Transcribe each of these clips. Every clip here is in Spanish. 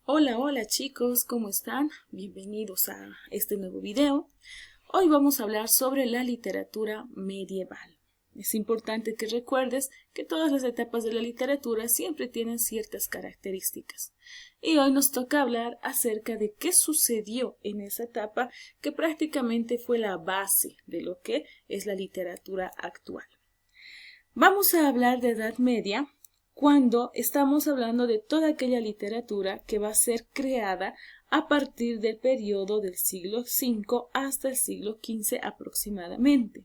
Hola chicos, ¿cómo están? Bienvenidos a este nuevo video. Hoy vamos a hablar sobre la literatura medieval. Es importante que recuerdes que todas las etapas de la literatura siempre tienen ciertas características. Y hoy nos toca hablar acerca de qué sucedió en esa etapa que prácticamente fue la base de lo que es la literatura actual. Vamos a hablar de Edad Media cuando estamos hablando de toda aquella literatura que va a ser creada a partir del periodo del siglo V hasta el siglo XV aproximadamente.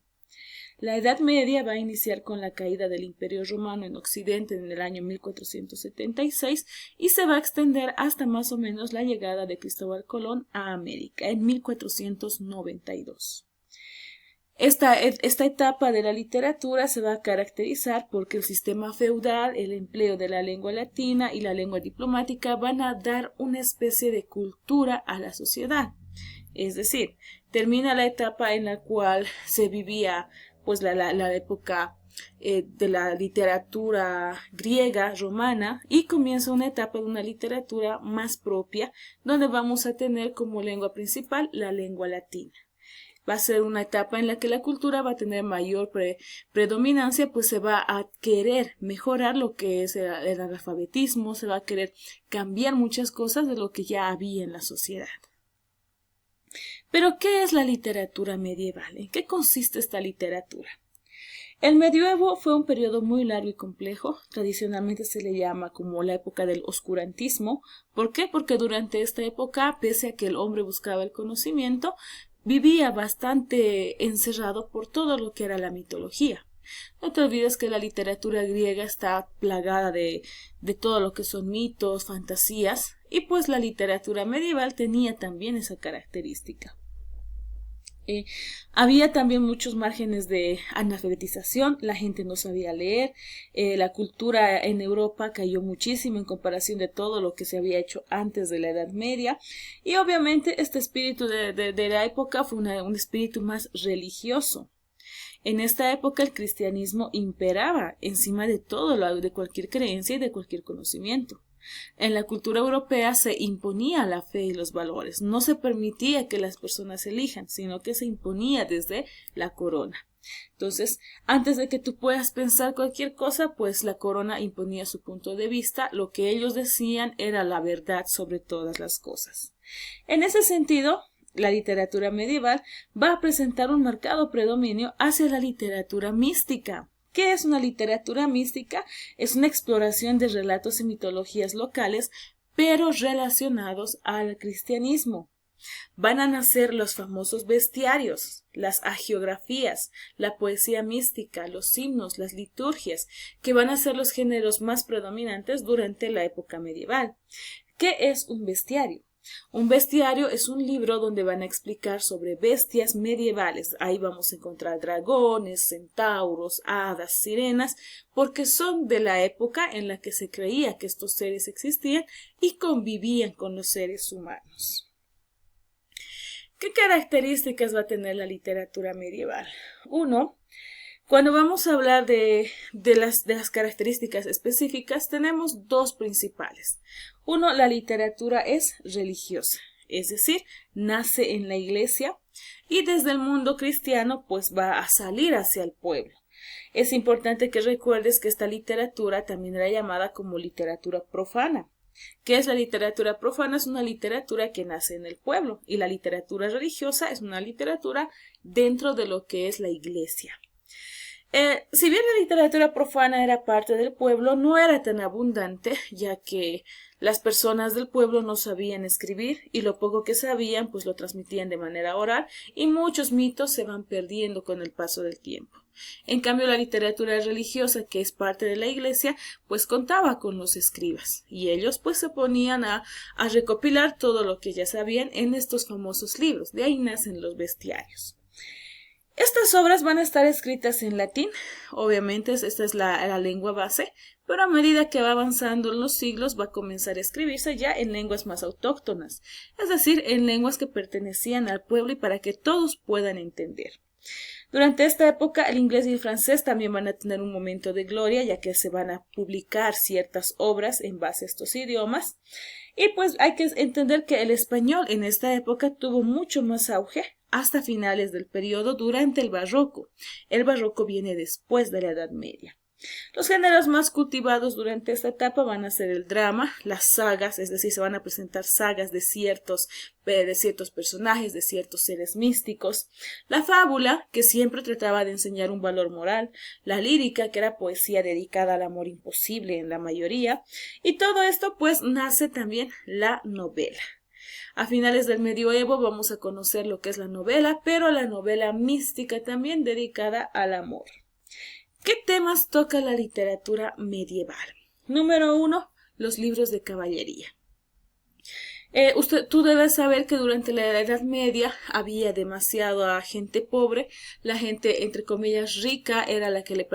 La Edad Media va a iniciar con la caída del Imperio Romano en Occidente en el año 1476 y se va a extender hasta más o menos la llegada de Cristóbal Colón a América en 1492. Esta etapa de la literatura se va a caracterizar porque el sistema feudal, el empleo de la lengua latina y la lengua diplomática van a dar una especie de cultura a la sociedad. Es decir, termina la etapa en la cual se vivía pues la época de la literatura griega, romana, y comienza una etapa de una literatura más propia, donde vamos a tener como lengua principal la lengua latina. Va a ser una etapa en la que la cultura va a tener mayor predominancia, pues se va a querer mejorar lo que es el analfabetismo, se va a querer cambiar muchas cosas de lo que ya había en la sociedad. Pero, ¿qué es la literatura medieval? ¿En qué consiste esta literatura? El medioevo fue un periodo muy largo y complejo. Tradicionalmente se le llama como la época del oscurantismo. ¿Por qué? Porque durante esta época, pese a que el hombre buscaba el conocimiento, vivía bastante encerrado por todo lo que era la mitología. No te olvides que la literatura griega está plagada de todo lo que son mitos, fantasías, y pues la literatura medieval tenía también esa característica. Había también muchos márgenes de analfabetización, la gente no sabía leer, la cultura en Europa cayó muchísimo en comparación de todo lo que se había hecho antes de la Edad Media, y obviamente este espíritu de la época fue un espíritu más religioso. En esta época el cristianismo imperaba encima de todo, de cualquier creencia y de cualquier conocimiento. En la cultura europea se imponía la fe y los valores, no se permitía que las personas elijan, sino que se imponía desde la corona. Entonces, antes de que tú puedas pensar cualquier cosa, pues la corona imponía su punto de vista, lo que ellos decían era la verdad sobre todas las cosas. En ese sentido, la literatura medieval va a presentar un marcado predominio hacia la literatura mística. ¿Qué es una literatura mística? Es una exploración de relatos y mitologías locales, pero relacionados al cristianismo. Van a nacer los famosos bestiarios, las hagiografías, la poesía mística, los himnos, las liturgias, que van a ser los géneros más predominantes durante la época medieval. ¿Qué es un bestiario? Un bestiario es un libro donde van a explicar sobre bestias medievales. Ahí vamos a encontrar dragones, centauros, hadas, sirenas, porque son de la época en la que se creía que estos seres existían y convivían con los seres humanos. ¿Qué características va a tener la literatura medieval? Uno, cuando vamos a hablar de las características específicas, tenemos dos principales. Uno, la literatura es religiosa, es decir, nace en la iglesia y desde el mundo cristiano pues va a salir hacia el pueblo. Es importante que recuerdes que esta literatura también era llamada como literatura profana. ¿Qué es la literatura profana? Es una literatura que nace en el pueblo, y la literatura religiosa es una literatura dentro de lo que es la iglesia. Si bien la literatura profana era parte del pueblo, no era tan abundante, ya que las personas del pueblo no sabían escribir y lo poco que sabían pues lo transmitían de manera oral, y muchos mitos se van perdiendo con el paso del tiempo. En cambio, la literatura religiosa, que es parte de la iglesia, pues contaba con los escribas, y ellos pues se ponían a recopilar todo lo que ya sabían en estos famosos libros. De ahí nacen los bestiarios. Estas obras van a estar escritas en latín, obviamente esta es la lengua base, pero a medida que va avanzando en los siglos va a comenzar a escribirse ya en lenguas más autóctonas, es decir, en lenguas que pertenecían al pueblo y para que todos puedan entender. Durante esta época, el inglés y el francés también van a tener un momento de gloria, ya que se van a publicar ciertas obras en base a estos idiomas. Y pues hay que entender que el español en esta época tuvo mucho más auge hasta finales del periodo durante el barroco. El barroco viene después de la Edad Media. Los géneros más cultivados durante esta etapa van a ser el drama, las sagas, es decir, se van a presentar sagas de ciertos personajes, de ciertos seres místicos, la fábula, que siempre trataba de enseñar un valor moral, la lírica, que era poesía dedicada al amor imposible en la mayoría, y todo esto pues nace también la novela. A finales del medioevo vamos a conocer lo que es la novela, pero la novela mística también dedicada al amor. ¿Qué temas toca la literatura medieval? Número 1, los libros de caballería. Tú debes saber que durante la Edad Media había demasiada gente pobre, la gente entre comillas rica era la que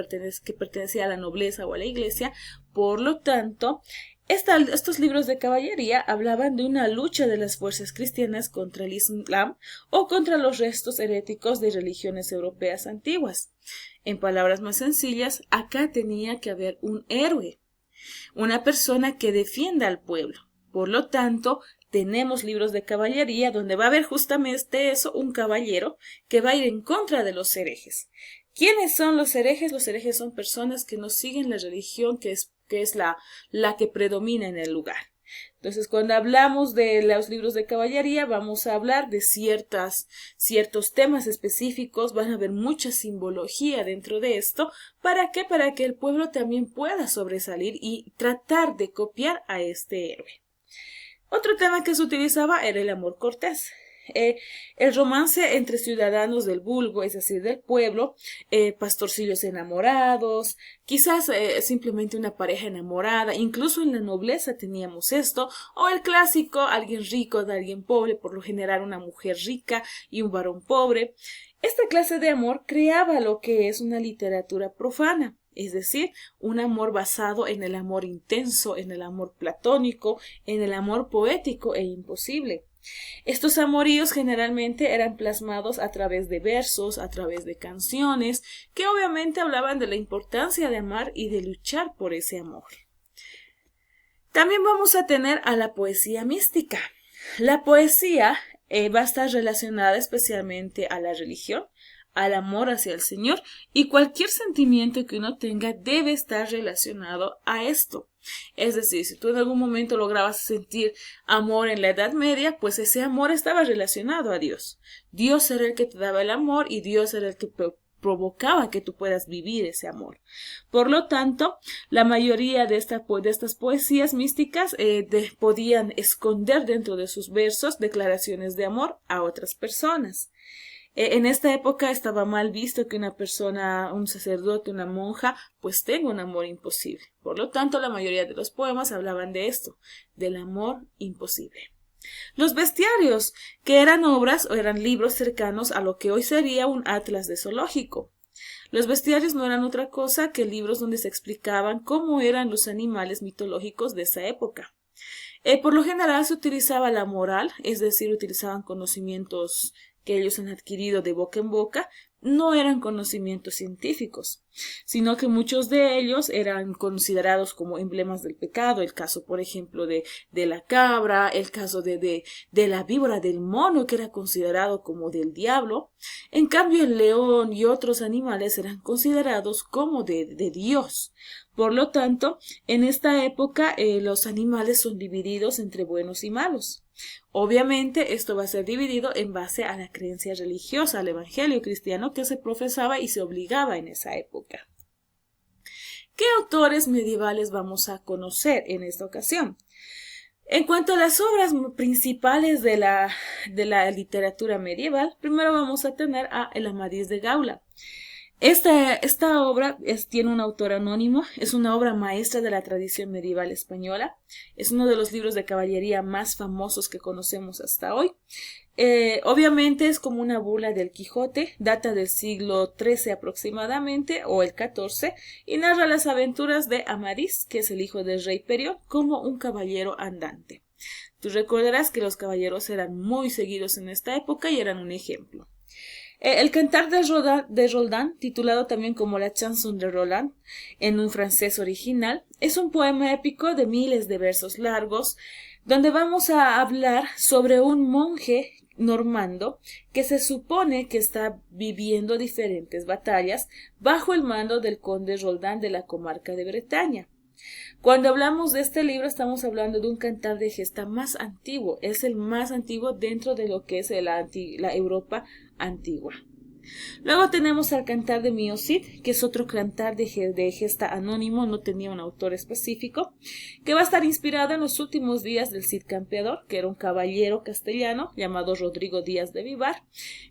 pertenecía a la nobleza o a la iglesia, por lo tanto, estos libros de caballería hablaban de una lucha de las fuerzas cristianas contra el Islam o contra los restos heréticos de religiones europeas antiguas. En palabras más sencillas, acá tenía que haber un héroe, una persona que defienda al pueblo. Por lo tanto, tenemos libros de caballería donde va a haber justamente eso, un caballero que va a ir en contra de los herejes. ¿Quiénes son los herejes? Los herejes son personas que no siguen la religión que es la que predomina en el lugar. Entonces, cuando hablamos de los libros de caballería, vamos a hablar de ciertos temas específicos, van a haber mucha simbología dentro de esto. ¿Para qué? Para que el pueblo también pueda sobresalir y tratar de copiar a este héroe. Otro tema que se utilizaba era el amor cortés. El romance entre ciudadanos del vulgo, es decir, del pueblo, pastorcillos enamorados, quizás simplemente una pareja enamorada, incluso en la nobleza teníamos esto, o el clásico, alguien rico de alguien pobre, por lo general una mujer rica y un varón pobre. Esta clase de amor creaba lo que es una literatura profana. Es decir, un amor basado en el amor intenso, en el amor platónico, en el amor poético e imposible. Estos amoríos generalmente eran plasmados a través de versos, a través de canciones, que obviamente hablaban de la importancia de amar y de luchar por ese amor. También vamos a tener a la poesía mística. La poesía va a estar relacionada especialmente a la religión, al amor hacia el Señor, y cualquier sentimiento que uno tenga debe estar relacionado a esto. Es decir, si tú en algún momento lograbas sentir amor en la Edad Media, pues ese amor estaba relacionado a Dios. Dios era el que te daba el amor y Dios era el que provocaba que tú puedas vivir ese amor. Por lo tanto, la mayoría de estas poesías místicas podían esconder dentro de sus versos declaraciones de amor a otras personas. En esta época estaba mal visto que una persona, un sacerdote, una monja, pues tenga un amor imposible. Por lo tanto, la mayoría de los poemas hablaban de esto, del amor imposible. Los bestiarios, que eran obras o eran libros cercanos a lo que hoy sería un atlas de zoológico. Los bestiarios no eran otra cosa que libros donde se explicaban cómo eran los animales mitológicos de esa época. Por lo general se utilizaba la moral, es decir, utilizaban conocimientos que ellos han adquirido de boca en boca, no eran conocimientos científicos, sino que muchos de ellos eran considerados como emblemas del pecado, el caso, por ejemplo, de la cabra, el caso de la víbora, del mono, que era considerado como del diablo. En cambio, el león y otros animales eran considerados como de Dios. Por lo tanto, en esta época los animales son divididos entre buenos y malos. Obviamente esto va a ser dividido en base a la creencia religiosa, al evangelio cristiano que se profesaba y se obligaba en esa época. ¿Qué autores medievales vamos a conocer en esta ocasión? En cuanto a las obras principales de la literatura medieval, primero vamos a tener a El Amadís de Gaula. Esta obra tiene un autor anónimo, es una obra maestra de la tradición medieval española, es uno de los libros de caballería más famosos que conocemos hasta hoy. Obviamente es como una burla del Quijote, data del siglo XIII aproximadamente, o el XIV, y narra las aventuras de Amadís, que es el hijo del rey Perión, como un caballero andante. Tú recordarás que los caballeros eran muy seguidos en esta época y eran un ejemplo. El cantar de Roldán, titulado también como la Chanson de Roland, en un francés original, es un poema épico de miles de versos largos, donde vamos a hablar sobre un monje normando que se supone que está viviendo diferentes batallas bajo el mando del conde Roldán de la comarca de Bretaña. Cuando hablamos de este libro estamos hablando de un cantar de gesta más antiguo, es el más antiguo dentro de lo que es la Europa antigua. Luego tenemos al cantar de Mio Cid, que es otro cantar de gesta anónimo, no tenía un autor específico, que va a estar inspirado en los últimos días del Cid Campeador, que era un caballero castellano llamado Rodrigo Díaz de Vivar,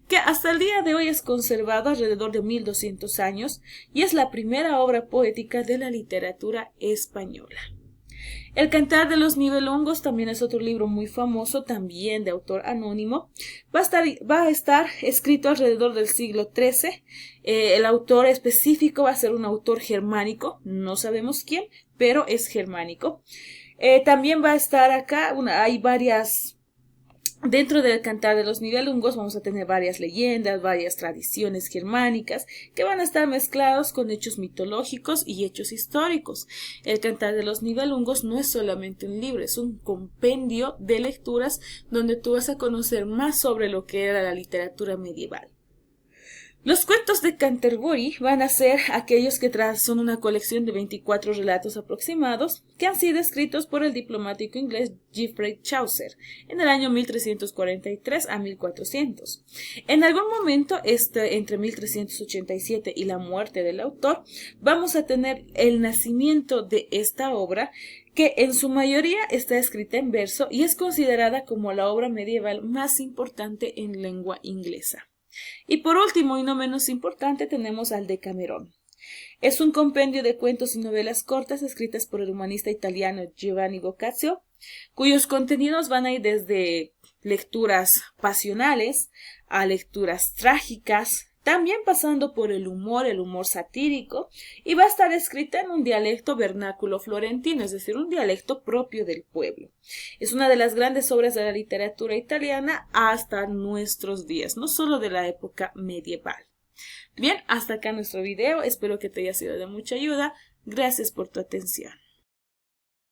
que hasta el día de hoy es conservado alrededor de 1200 años y es la primera obra poética de la literatura española. El Cantar de los Nibelungos también es otro libro muy famoso, también de autor anónimo. Va a estar escrito alrededor del siglo XIII. El autor específico va a ser un autor germánico, no sabemos quién, pero es germánico. También va a estar acá, hay varias... Dentro del Cantar de los Nibelungos vamos a tener varias leyendas, varias tradiciones germánicas que van a estar mezclados con hechos mitológicos y hechos históricos. El Cantar de los Nibelungos no es solamente un libro, es un compendio de lecturas donde tú vas a conocer más sobre lo que era la literatura medieval. Los cuentos de Canterbury van a ser aquellos que son una colección de 24 relatos aproximados que han sido escritos por el diplomático inglés Geoffrey Chaucer en el año 1343 a 1400. En algún momento, entre 1387 y la muerte del autor, vamos a tener el nacimiento de esta obra que en su mayoría está escrita en verso y es considerada como la obra medieval más importante en lengua inglesa. Y por último y no menos importante tenemos al Decamerón. Es un compendio de cuentos y novelas cortas escritas por el humanista italiano Giovanni Boccaccio, cuyos contenidos van a ir desde lecturas pasionales a lecturas trágicas, también pasando por el humor satírico, y va a estar escrita en un dialecto vernáculo florentino, es decir, un dialecto propio del pueblo. Es una de las grandes obras de la literatura italiana hasta nuestros días, no solo de la época medieval. Bien, hasta acá nuestro video, espero que te haya sido de mucha ayuda. Gracias por tu atención.